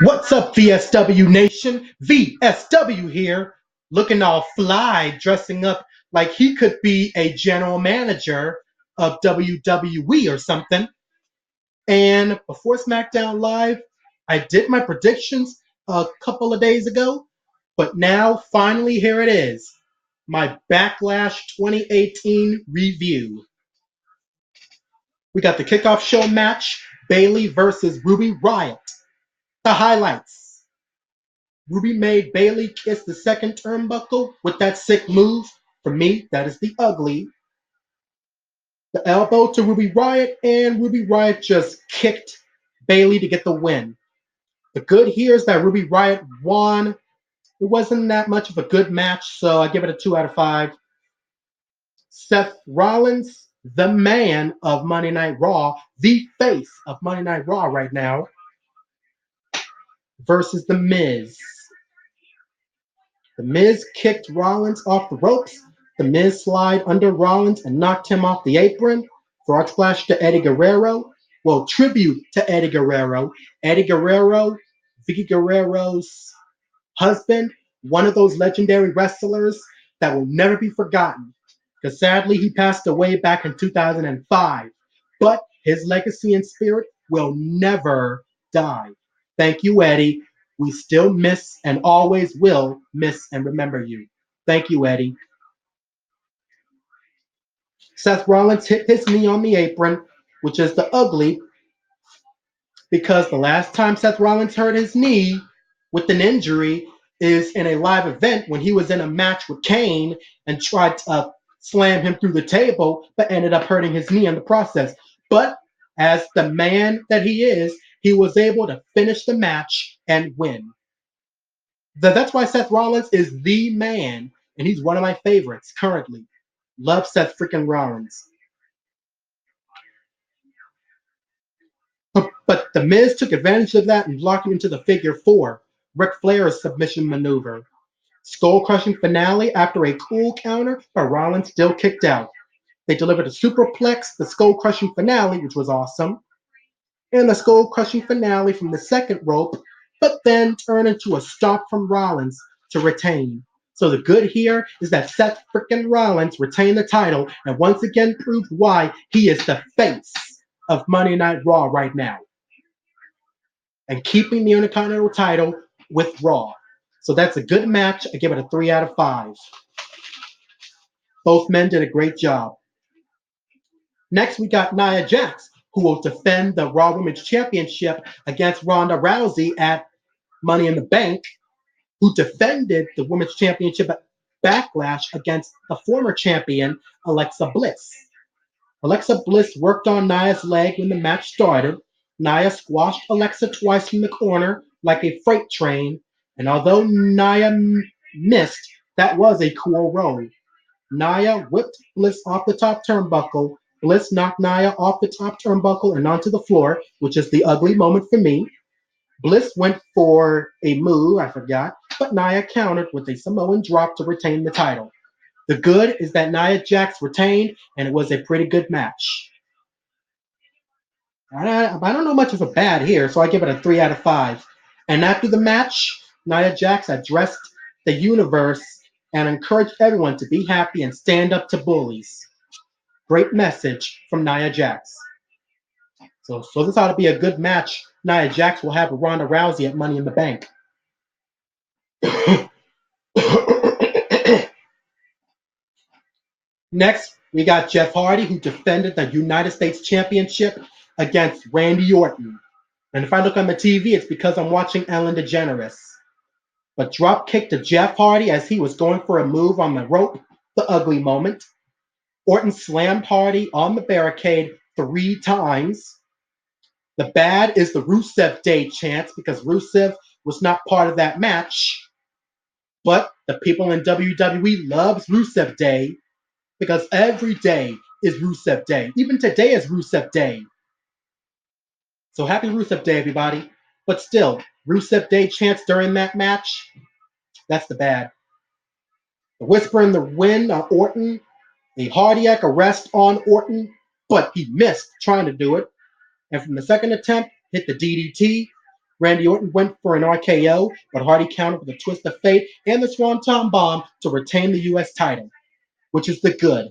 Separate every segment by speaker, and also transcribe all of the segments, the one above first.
Speaker 1: What's up, VSW Nation? VSW here, looking all fly, dressing up like he could be a general manager of WWE or something. And before SmackDown Live, I did my predictions a couple of days ago, but now finally here it is, my Backlash 2018 review. We got the kickoff show match, Bayley versus Ruby Riott. The highlights. Ruby made Bayley kiss the second turnbuckle with that sick move. For me, that is the ugly. The elbow to Ruby Riott, and Ruby Riott just kicked Bayley to get the win. The good here is that Ruby Riott won. It wasn't that much of a good match, so I give it a 2 out of 5. Seth Rollins, the man of Monday Night Raw, the face of Monday Night Raw right now, versus The Miz. The Miz kicked Rollins off the ropes. The Miz slid under Rollins and knocked him off the apron. Frog splash to Eddie Guerrero. Well, tribute to Eddie Guerrero. Eddie Guerrero, Vicky Guerrero's husband, one of those legendary wrestlers that will never be forgotten. Because sadly, he passed away back in 2005. But his legacy and spirit will never die. Thank you, Eddie. We still miss and always will miss and remember you. Thank you, Eddie. Seth Rollins hit his knee on the apron, which is the ugly, because the last time Seth Rollins hurt his knee with an injury is in a live event when he was in a match with Kane and tried to slam him through the table, but ended up hurting his knee in the process. But as the man that he was able to finish the match and win. That's why Seth Rollins is the man, and he's one of my favorites currently. Love Seth freaking Rollins. But The Miz took advantage of that and blocked him into the figure 4, Ric Flair's submission maneuver. Skull-crushing finale after a cool counter, but Rollins still kicked out. They delivered a superplex, the skull-crushing finale, which was awesome, and the skull-crushing finale from the second rope, but then turned into a stomp from Rollins to retain. So the good here is that Seth freaking Rollins retained the title and once again proved why he is the face of Monday Night Raw right now. And keeping the Intercontinental title with Raw. So that's a good match. I give it a 3 out of 5. Both men did a great job. Next, we got Nia Jax, who will defend the Raw Women's Championship against Ronda Rousey at Money in the Bank, who defended the Women's Championship at Backlash against the former champion, Alexa Bliss. Alexa Bliss worked on Nia's leg when the match started. Nia squashed Alexa twice from the corner like a freight train, and although Nia missed, that was a cool roll. Nia whipped Bliss off the top turnbuckle. Bliss knocked Nia off the top turnbuckle and onto the floor, which is the ugly moment for me. Bliss went for a move, I forgot, but Nia countered with a Samoan drop to retain the title. The good is that Nia Jax retained, and it was a pretty good match. I don't know much of a bad here, so I give it a 3 out of 5. And after the match, Nia Jax addressed the universe and encouraged everyone to be happy and stand up to bullies. Great message from Nia Jax. So this ought to be a good match. Nia Jax will have Ronda Rousey at Money in the Bank. Next, we got Jeff Hardy, who defended the United States Championship against Randy Orton. And if I look on the TV, it's because I'm watching Ellen DeGeneres. But drop kick to Jeff Hardy as he was going for a move on the rope, the ugly moment. Orton slammed Hardy on the barricade 3 times. The bad is the Rusev Day chant because Rusev was not part of that match. But the people in WWE loves Rusev Day because every day is Rusev Day. Even today is Rusev Day. So happy Rusev Day, everybody. But still, Rusev Day chants during that match, that's the bad. The Whisper in the Wind on Orton, a Hardiac arrest on Orton, but he missed trying to do it. And from the second attempt, hit the DDT. Randy Orton went for an RKO, but Hardy countered with a twist of fate and the Swanton Bomb to retain the U.S. title, which is the good.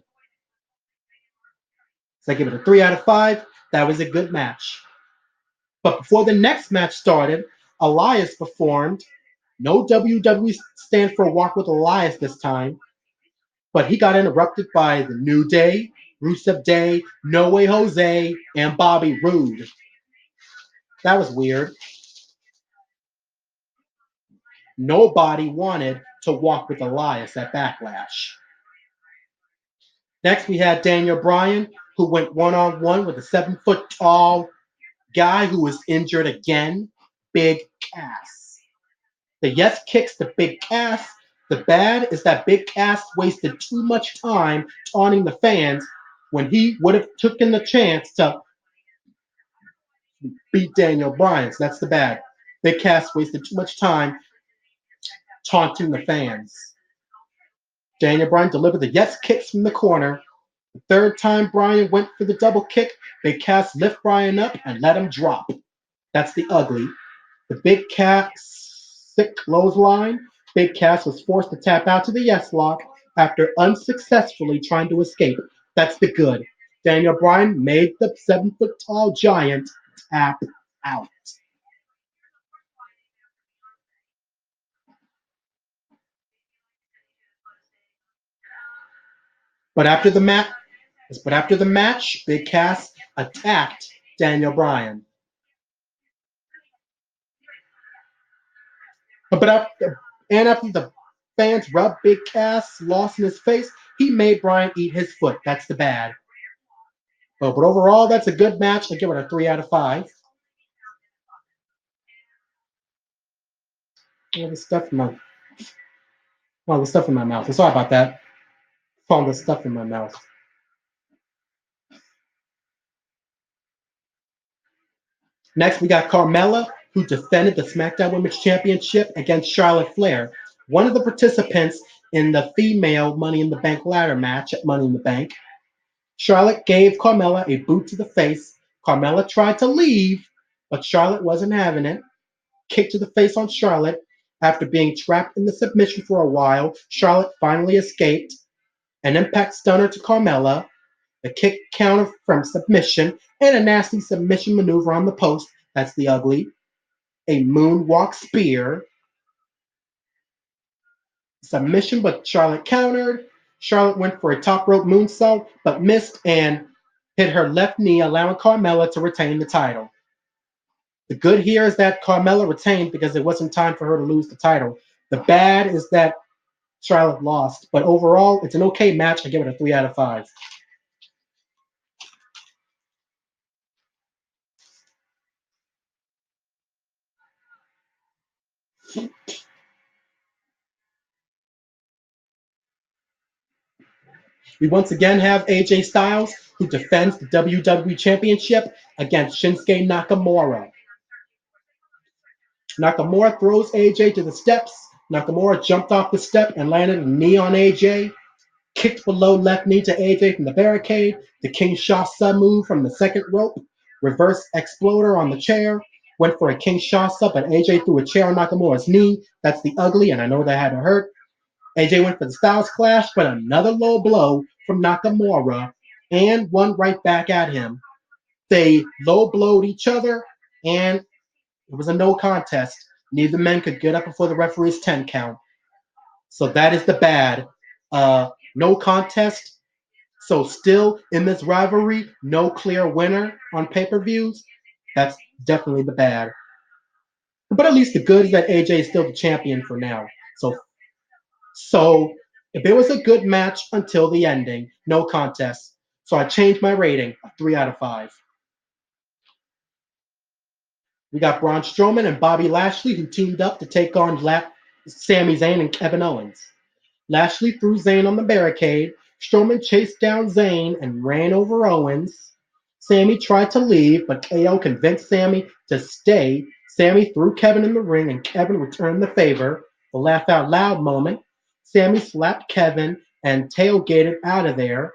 Speaker 1: So I give it a 3 out of 5. That was a good match. But before the next match started, Elias performed. No WWE stand for Walk with Elias this time, but he got interrupted by the New Day, Rusev Day, No Way Jose, and Bobby Roode. That was weird. Nobody wanted to walk with Elias at Backlash. Next, we had Daniel Bryan, who went one-on-one with a 7-foot-tall guy who was injured again, Big Cass. The yes kicks to Big Cass. The bad is that Big Cass wasted too much time taunting the fans when he would have taken the chance to beat Daniel Bryan. So that's the bad. Big Cass wasted too much time taunting the fans. Daniel Bryan delivered the yes kicks from the corner. The third time Bryan went for the double kick, Big Cass lift Bryan up and let him drop. That's the ugly. The Big Cass sick clothesline. Big Cass was forced to tap out to the yes lock after unsuccessfully trying to escape. That's the good. Daniel Bryan made the 7-foot-tall giant tap out. But after the match, Big Cass attacked Daniel Bryan. But after the fans rubbed Big Cass lost in his face, he made Bryan eat his foot. That's the bad. But overall, that's a good match. I give it a 3 out of 5. All the stuff in my mouth. Sorry about that. All the stuff in my mouth. Next, we got Carmella, who defended the SmackDown Women's Championship against Charlotte Flair, one of the participants in the female Money in the Bank ladder match at Money in the Bank. Charlotte gave Carmella a boot to the face. Carmella tried to leave, but Charlotte wasn't having it. Kick to the face on Charlotte. After being trapped in the submission for a while, Charlotte finally escaped. An impact stunner to Carmella, a kick counter from submission, and a nasty submission maneuver on the post. That's the ugly. A moonwalk spear. Submission, but Charlotte countered. Charlotte went for a top rope moonsault, but missed and hit her left knee, allowing Carmella to retain the title. The good here is that Carmella retained because it wasn't time for her to lose the title. The bad is that Charlotte lost, but overall, it's an okay match. I give it a 3 out of 5. We once again have AJ Styles, who defends the WWE Championship against Shinsuke Nakamura. Nakamura throws AJ to the steps. Nakamura jumped off the step and landed a knee on AJ. Kicked below left knee to AJ from the barricade. The Kinshasa move from the second rope. Reverse exploder on the chair. Went for a Kinshasa, but AJ threw a chair on Nakamura's knee. That's the ugly, and I know that had to hurt. AJ went for the Styles Clash, but another low blow from Nakamura and one right back at him. They low blowed each other, and it was a no contest. Neither men could get up before the referee's 10 count. So that is the bad. No contest. So still in this rivalry, no clear winner on pay-per-views. That's definitely the bad. But at least the good is that AJ is still the champion for now. So if it was a good match until the ending, no contest. So I changed my rating, a 3 out of 5. We got Braun Strowman and Bobby Lashley, who teamed up to take on Sami Zayn and Kevin Owens. Lashley threw Zayn on the barricade. Strowman chased down Zayn and ran over Owens. Sami tried to leave, but KO convinced Sami to stay. Sami threw Kevin in the ring, and Kevin returned the favor. The laugh out loud moment. Sami slapped Kevin and tailgated out of there.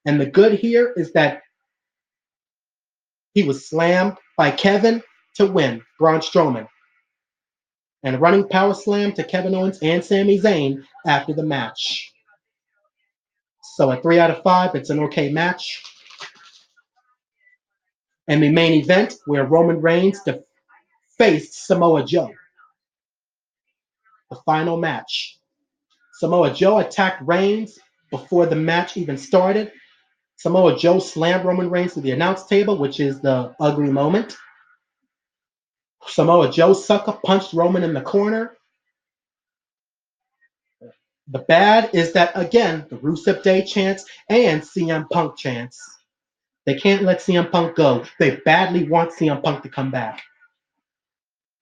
Speaker 1: And the good here is that he was slammed by Kevin. to win, Braun Strowman. And a running power slam to Kevin Owens and Sami Zayn after the match. So at 3 out of 5, it's an okay match. And the main event, where Roman Reigns faced Samoa Joe. The final match. Samoa Joe attacked Reigns before the match even started. Samoa Joe slammed Roman Reigns to the announce table, which is the ugly moment. Samoa Joe sucker punched Roman in the corner. The bad is that, again, the Rusev Day chants and CM Punk chants. They can't let CM Punk go. They badly want CM Punk to come back.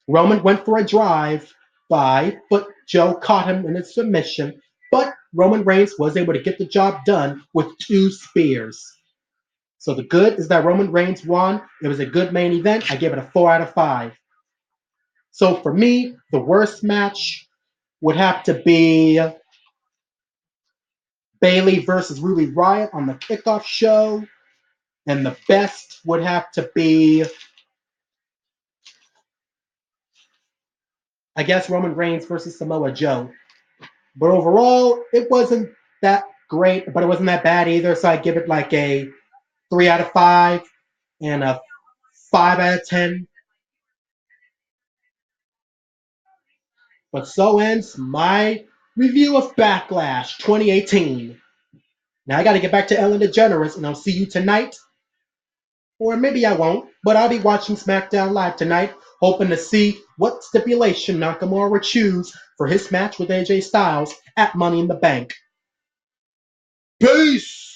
Speaker 1: Roman went for a drive-by, but Joe caught him in a submission. But Roman Reigns was able to get the job done with 2 spears. So the good is that Roman Reigns won. It was a good main event. I give it a 4 out of 5. So for me, the worst match would have to be Bayley versus Riott on the kickoff show. And the best would have to be, I guess, Roman Reigns versus Samoa Joe. But overall, it wasn't that great, but it wasn't that bad either. So I give it like a 3 out of 5 and a 5 out of 10. But so ends my review of Backlash 2018. Now I got to get back to Ellen DeGeneres, and I'll see you tonight. Or maybe I won't, but I'll be watching SmackDown Live tonight, hoping to see what stipulation Nakamura would choose for his match with AJ Styles at Money in the Bank. Peace!